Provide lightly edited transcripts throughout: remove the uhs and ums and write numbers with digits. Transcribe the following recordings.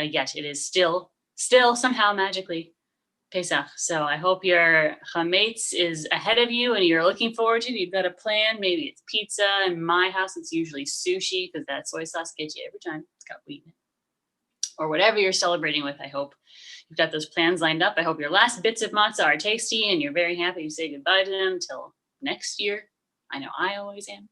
yet it is still somehow magically Pesach. So I hope your chametz is ahead of you and you're looking forward to it. You've got a plan. Maybe it's pizza. In my house, it's usually sushi because that soy sauce gets you every time. It's got wheat in it. Or whatever you're celebrating with, I hope you've got those plans lined up. I hope your last bits of matzah are tasty and you're very happy to say goodbye to them till next year. I know I always am.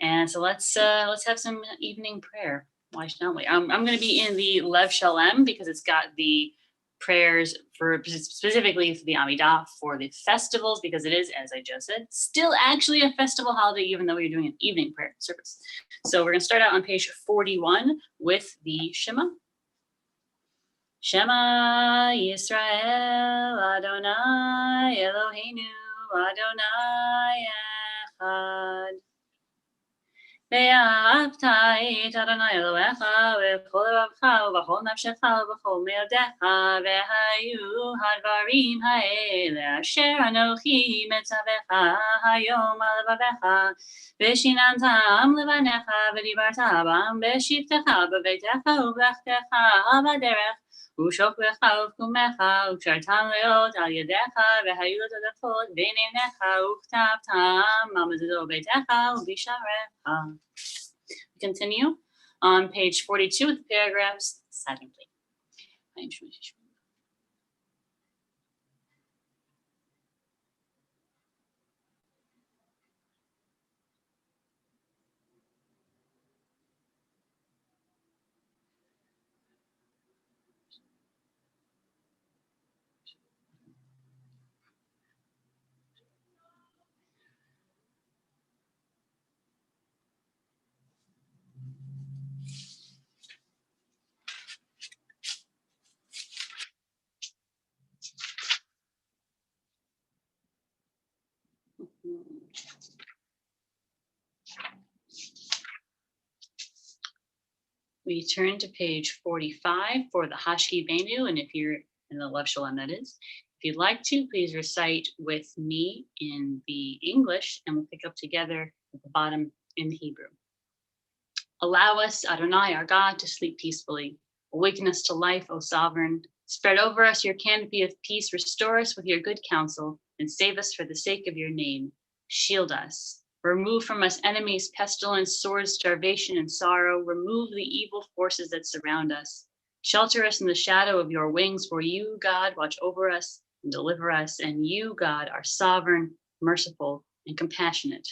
And so let's have some evening prayer. Why shouldn't we? I'm going to be in the Lev Shalem because it's got the prayers for specifically for the Amidah for the festivals, because it is, as I just said, still actually a festival holiday, even though we're doing an evening prayer service. So we're going to start out on page 41 with the Shema. Shema Yisrael Adonai Eloheinu Adonai Echad. ואהבת את אדוני אלוהיך בכל לבבך ובכל נפשך ובכל מאודיך, והיו הדברים האלה אשר אנוכי מצווך היום על לבביך, ושיננתם לבניך ודיברת בם בשבתך בביתך ובלכתך בדרך ושוכבך ובקומך וקשרתם להיות על ידיך והיו לצדקות בין עיניך וכתבתם על מזוזות ביתך ובשעריך. Continue on page 42 with paragraphs silently. We turn to page 45 for the Hashkivenu, and if you're in the Lev Shalom, that is. If you'd like to, please recite with me in the English, and we'll pick up together at the bottom in the Hebrew. Allow us, Adonai, our God, to sleep peacefully. Awaken us to life, O Sovereign. Spread over us your canopy of peace. Restore us with your good counsel, and save us for the sake of your name. Shield us. Remove from us enemies, pestilence, swords, starvation, and sorrow. Remove the evil forces that surround us. Shelter us in the shadow of your wings, for you, God, watch over us and deliver us, and you, God, are sovereign, merciful, and compassionate.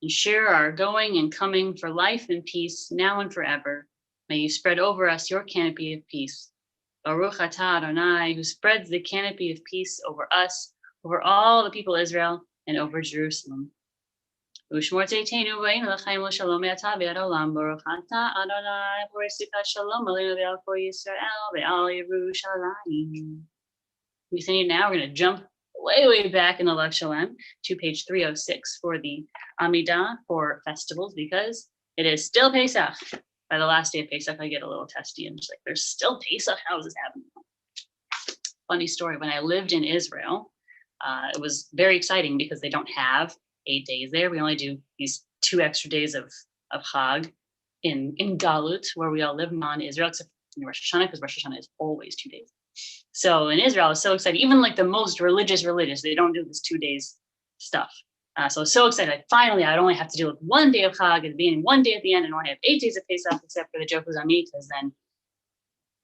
Ensure our going and coming for life and peace, now and forever. May you spread over us your canopy of peace. Baruch atah Adonai, who spreads the canopy of peace over us, over all the people of Israel, and over Jerusalem. ושמור צאתנו ובאנו לחיים ולשלום מעתה ועד עולם. ברוך אתה אדוני פורש שמחת שלום עלינו ועל כל ישראל ועל ירושלים. Continue now. We're going to jump way back in the Lev Shalem to page 306 for the Amidah for festivals, because it is still Pesach. By the last day of Pesach, I get a little testy and just like, there's still Pesach? How is this happening? Funny story. When I lived in Israel, it was very exciting because they don't have 8 days there. We only do these 2 extra days of Chag in Galut, where we all live, non-Israel, except in Rosh Hashanah, because Rosh Hashanah is always 2 days. So in Israel, I was so excited. Even like the most religious, they don't do this 2 days stuff. So I was so excited. Finally, I'd only have to deal with 1 day of Chag at the beginning, 1 day at the end, and only have 8 days of Pesach, except for the joke was on me, because then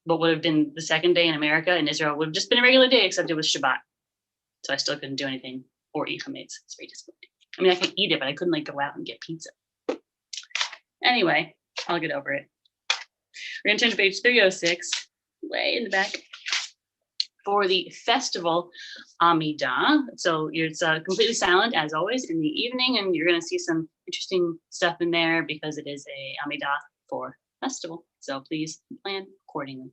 what would have been the second day in America, in Israel, would have just been a regular day, except it was Shabbat. So I still couldn't do anything or eat chametz. It's very disappointing. I mean, I could eat it, but I couldn't like go out and get pizza. Anyway, I'll get over it. We're going to turn to page 306, way in the back, for the festival Amidah. So it's completely silent, as always, in the evening, and you're going to see some interesting stuff in there because it is a Amidah for festival. So please plan accordingly.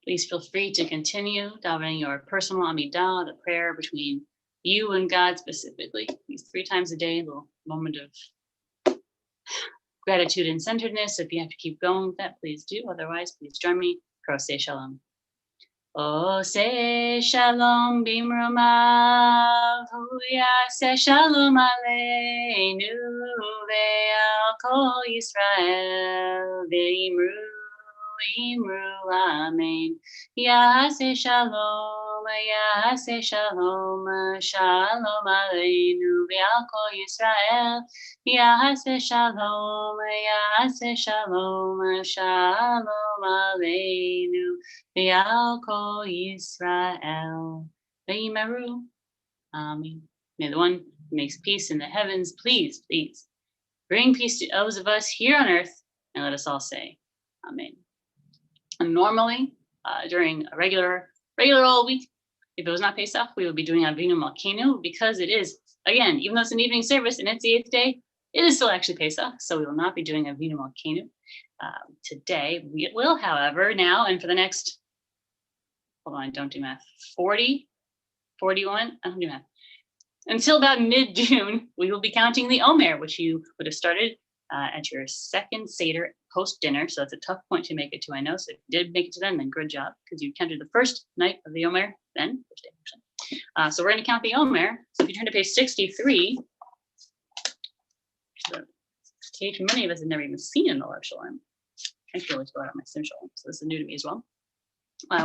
Please feel free to continue davening your personal Amidah, the prayer between you and God specifically. These 3 times a day, a little moment of gratitude and centeredness. If you have to keep going with that, please do. Otherwise, please join me. Say shalom. Oh, say shalom bimromav, huya say shalom aleinu ve'al kol Yisrael ve'imru amen. Yaseh shalom, yaseh shalom, shalom aleinu ve'al kol Yisrael. Yaseh shalom, yaseh shalom, shalom aleinu ve'al kol Yisrael. Ve'imeru. Amen. May the one who makes peace in the heavens, please bring peace to those of us here on earth, and let us all say, Amen. And normally, during a regular old week, if it was not Pesach, we would be doing Avinu Malkeinu, because it is, again, even though it's an evening service and it's the 8th day, it is still actually Pesach, so we will not be doing Avinu Malkeinu today. We will, however, now and for the next, hold on, I don't do math, 40, 41, I don't do math. Until about mid-June, we will be counting the Omer, which you would have started at your second Seder post-dinner. So that's a tough point to make it to, I know. So if you did make it to then good job, because you counted the first night of the Omer, then, first day actually. So we're going to count the Omer. So if you turn to page 63, the page many of us have never even seen in the Lev Shalom. I can always go out on my Sim Shalom, so this is new to me as well.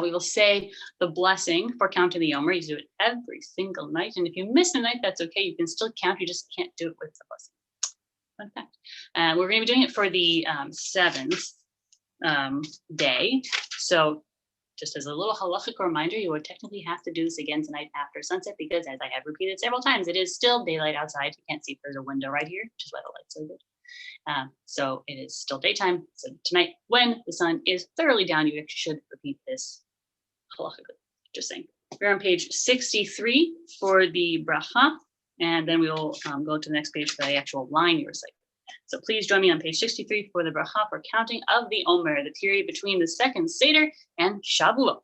We will say the blessing for counting the Omer. You do it every single night. And if you miss a night, that's okay. You can still count. You just can't do it with the blessing. Fun fact. We're going to be doing it for the 7th day. So just as a little halachic reminder, you would technically have to do this again tonight after sunset, because as I have repeated several times, it is still daylight outside. You can't see if there's a window right here, which is why the light's so good. So it is still daytime. So tonight, when the sun is thoroughly down, you actually should repeat this halachically. Just saying. We're on page 63 for the bracha, and then we will go to the next page for the actual line you recite. So please join me on page 63 for the bracha for counting of the Omer, the period between the second Seder and Shavuot.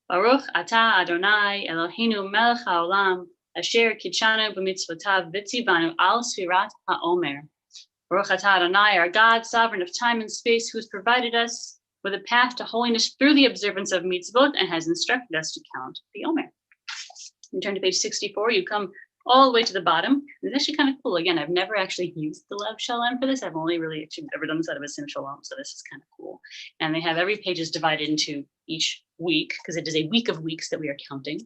Baruch atah Adonai Eloheinu melech haolam asher kitshanu b'mitzvotav v'tzivanu al sfirat haomer. Baruch atah Adonai, our God, sovereign of time and space, who has provided us with a path to holiness through the observance of mitzvot and has instructed us to count the Omer. You turn to page 64, you come all the way to the bottom. It's actually kind of cool. Again, I've never actually used the Lev Shalom for this. I've only really actually ever done this out of a Sim Shalom, so this is kind of cool. And they have every page is divided into each week, because it is a week of weeks that we are counting.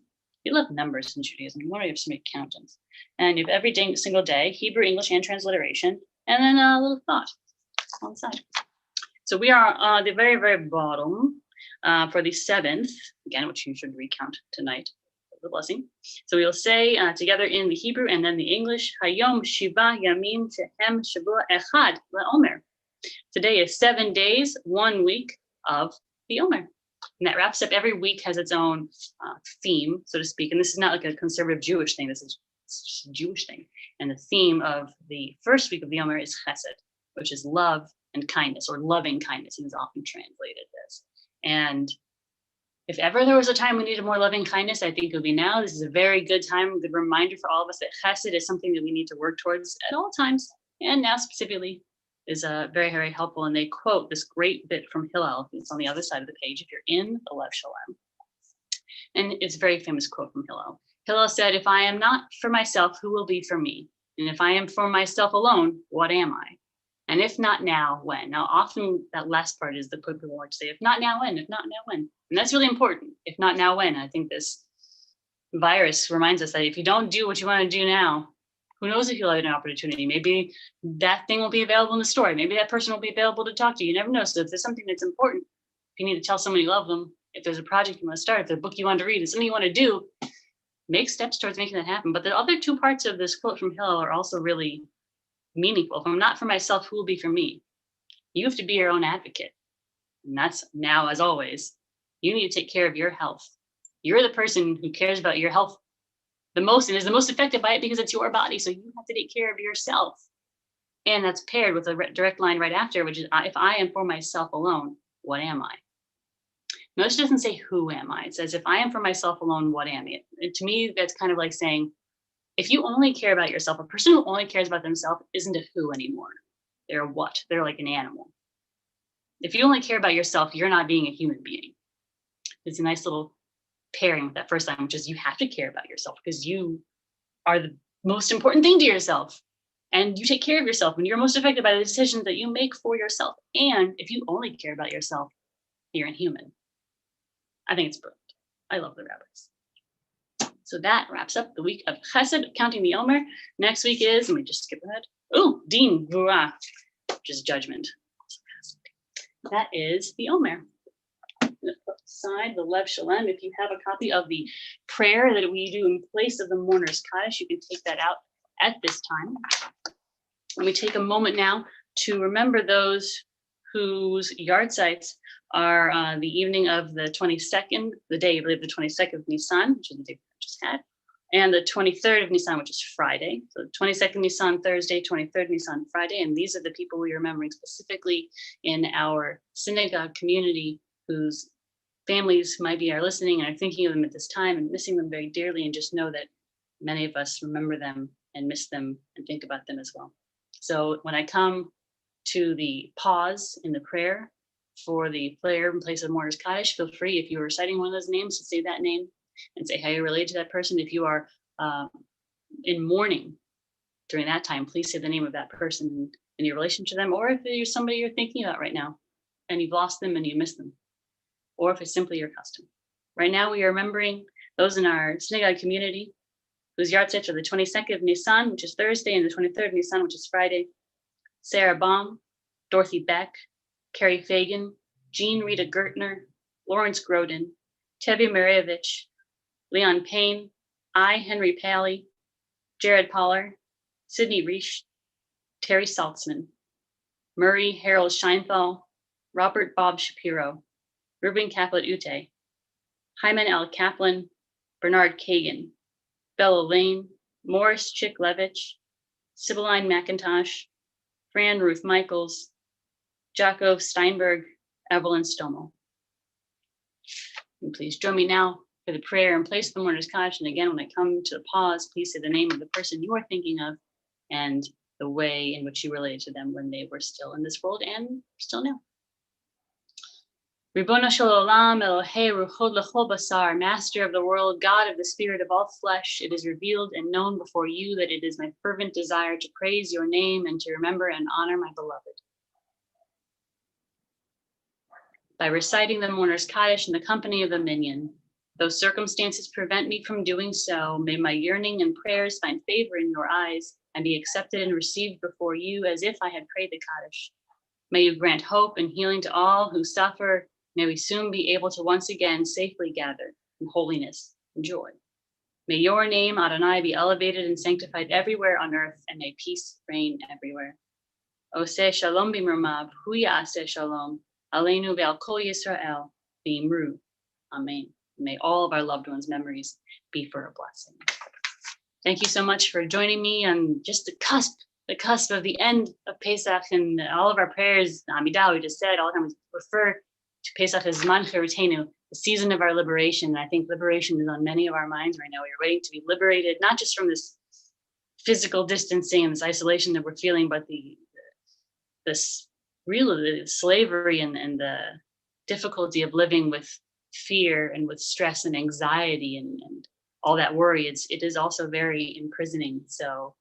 We love numbers in Judaism. Why do we have so many countings? And you have every single day, Hebrew, English, and transliteration, and then a little thought on the side. So we are on the very, very bottom for the 7th, again, which you should recount tonight. The blessing. So we'll say together in the Hebrew and then the English, Hayom Shiva Yamim Tehem Shavua Echad LaOmer. Today is 7 days, 1 week of the Omer. And that wraps up. Every week has its own theme, so to speak. And this is not like a conservative Jewish thing. This is a Jewish thing. And the theme of the first week of the Omer is Chesed, which is love and kindness, or loving kindness. It is often translated as. And if ever there was a time we needed more loving kindness, I think it would be now. This is a very good time, a good reminder for all of us that chesed is something that we need to work towards at all times. And now specifically is very, very helpful. And they quote this great bit from Hillel. It's on the other side of the page if you're in the Lev Shalom. And it's a very famous quote from Hillel. Hillel said, if I am not for myself, who will be for me? And if I am for myself alone, what am I? And if not now, when? Now, often that last part is the quote people like to say, if not now, when? If not now, when? And that's really important. If not now, when? I think this virus reminds us that if you don't do what you want to do now, Who knows if you'll have an opportunity? Maybe that thing will be available in the store. Maybe that person will be available to talk to. You never know. So if there's something that's important, if you need to tell someone you love them, if there's a project you want to start, if there's a book you want to read, if something you want to do, make steps towards making that happen. But the other two parts of this quote from Hillel are also really meaningful. If I'm not for myself, who will be for me? You have to be your own advocate. And that's now, as always, you need to take care of your health. You're the person who cares about your health the most and is the most affected by it because it's your body. So you have to take care of yourself. And that's paired with a direct line right after, which is, if I am for myself alone, what am I? Notice it doesn't say, who am I? It says, if I am for myself alone, what am I? And to me, that's kind of like saying, if you only care about yourself, a person who only cares about themselves isn't a who anymore. They're a what? They're like an animal. If you only care about yourself, you're not being a human being. It's a nice little pairing with that first line, which is you have to care about yourself because you are the most important thing to yourself. And you take care of yourself when you're most affected by the decisions that you make for yourself. And if you only care about yourself, you're inhuman. I think it's brilliant. I love the rabbis. So that wraps up the week of Chesed, counting the Omer. Next week is, let me just skip ahead. Oh, Din Gvura, which is judgment. That is the Omer. I'm going to put aside the Lev Shalem. If you have a copy of the prayer that we do in place of the mourner's Kaddish, you can take that out at this time. Let me take a moment now to remember those whose yard sites are the evening of the 22nd, the day, I believe, the 22nd of Nisan, which is the day we just had, and the 23rd of Nisan, which is Friday. So 22nd Nisan Thursday, 23rd Nisan Friday, and these are the people we're remembering specifically in our synagogue community whose families might be are listening and are thinking of them at this time and missing them very dearly, and just know that many of us remember them and miss them and think about them as well. So when I come to the pause in the prayer for the prayer in place of mourner's Kaddish, feel free, if you're reciting one of those names, to say that name and say how you relate to that person. If you are in mourning during that time, please say the name of that person in your relation to them, or if there's somebody you're thinking about right now and you've lost them and you miss them, or if it's simply your custom. Right now, we are remembering those in our synagogue community whose yard sites are the 22nd of Nisan, which is Thursday, and the 23rd of Nisan, which is Friday. Sarah Baum, Dorothy Beck, Carrie Fagan, Jean Rita Gertner, Lawrence Grodin, Tevye Marevich, Leon Payne, I. Henry Paley, Jared Poller, Sidney Reish, Terry Saltzman, Murray Harold Scheinthal, Robert Bob Shapiro, Ruben Caplet Ute, Hyman L. Kaplan, Bernard Kagan, Bella Lane, Morris Chick Levitch, Sibylline McIntosh, Fran Ruth Michaels, Jocko Steinberg, Evelyn Stommel. And please join me now for the prayer in place of the mourner's Kaddish. And again, when I come to the pause, please say the name of the person you are thinking of and the way in which you related to them when they were still in this world and still now. Ribono shel olam, Elohei ruchot lechol basar, Master of the world, God of the spirit of all flesh, it is revealed and known before you that it is my fervent desire to praise your name and to remember and honor my beloved. By reciting the mourner's Kaddish in the company of a minyan, though circumstances prevent me from doing so, may my yearning and prayers find favor in your eyes and be accepted and received before you as if I had prayed the Kaddish. May you grant hope and healing to all who suffer. May we soon be able to once again safely gather in holiness and joy. May your name, Adonai, be elevated and sanctified everywhere on earth, and may peace reign everywhere. Oseh shalom b'mirmav, hu ya'aseh shalom, aleinu ve'al kol Yisrael, v'imru. Amen. May all of our loved ones' memories be for a blessing. Thank you so much for joining me on just the cusp of the end of Pesach, and all of our prayers, Amidah, we just said, all the time we refer to Pesach as Zman Cheritenu, the season of our liberation. And I think liberation is on many of our minds right now. We are waiting to be liberated, not just from this physical distancing and this isolation that we're feeling, but this real slavery and the difficulty of living with fear and with stress and anxiety and all that worry. It is also very imprisoning. So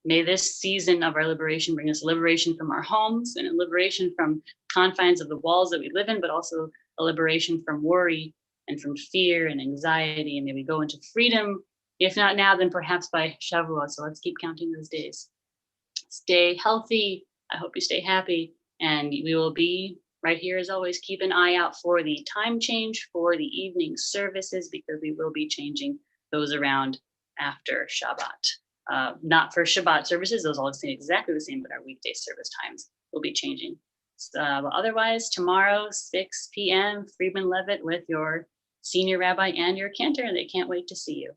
may this season of our liberation bring us liberation from our homes and a liberation from confines of the walls that we live in, but also a liberation from worry and from fear and anxiety. And may we go into freedom If not now, then perhaps by Shavuot. So let's keep counting those days. Stay healthy. I hope you stay happy. And we will be right here as always. Keep an eye out for the time change for the evening services, because we will be changing those around after Shabbat. Not for Shabbat services, those all stay exactly the same, but our weekday service times will be changing. But otherwise, tomorrow, 6 p.m., Friedman Levitt with your senior rabbi and your cantor. They can't wait to see you.